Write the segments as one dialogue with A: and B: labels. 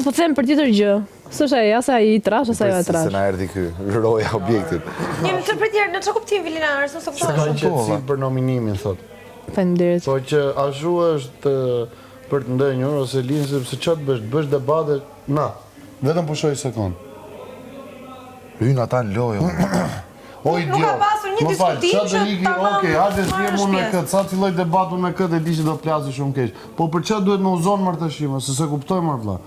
A: po them për tjetër gjë. S'është ai, as ai i trash, as ajo e trash.
B: Se na erdhi ky roja objektit.
C: Një të përtjerë, në që kuptim Vilinar, se
D: Se ka qetësi për nominimin, thot.
A: Faleminderit.
D: Po që ashtu është për të ndenjur, ose linë, sepse që të bësh debate, na, vetëm pushoj sekund.
B: Hynë ata në lojë.
D: O
C: Nuk ka pasur një diskutim që tamam.
D: Okej, hajde
C: marrësh
D: s'vjem unë me
C: pjesë.
D: këtë, sa të filloj debatu me këtë e di që do plasi shumë keq. Po për çfarë duhet me uzon martëshime, se se kuptoj më vëlla.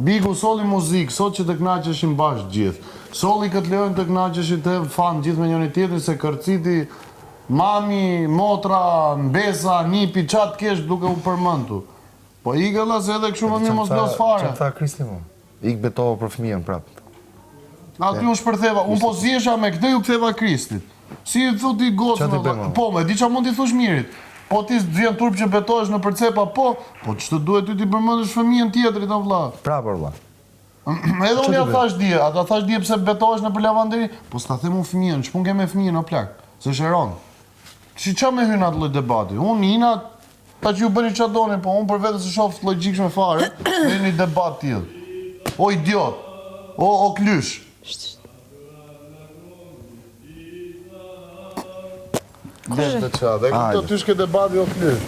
D: Bigu solli muzikë, sot që të kënaqeshin bashkë gjithë. Solli këtë lejojnë të kënaqeshin të fan gjithë me njëri tjetrin se kërciti mami, motra, mbesa, nipi, çat kesh duke u përmendur. Po ikëlla se edhe kështu më mirë mos los fare.
B: Çfarë tha Kristi më? Ik betova për fëmijën prap.
D: Aty u shpërtheva, unë po zjesha me këtë ju ktheva Kristit. Si i thotë i
B: Qa ti
D: gocën,
B: bëma?
D: po me di qa mund t'i thush mirit. Po ti vjen turp që betohesh në përcepa, po ç'të duhet ty t'i përmendesh fëmijën tjetrit o vlla.
B: Prapë vëlla.
D: Edhe unë ja thash dje, ata thash dje pse betohesh në për lavanderi, po s'ta them unë fëmijën, ç'pun ke me fëmijën o plak, se sheron. Qa me hyn atë lloj debati? Unë ina ta që ju bëni ç'a doni, po unë për vetes e shoh logjikshme fare, në një debat tillë. O idiot, o klysh. Desh të qa, dhe këto ty shke debati o klysh.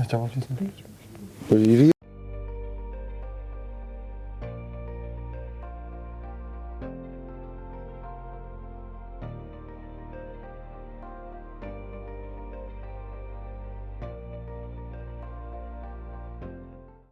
D: Qa po flisni? Po i ri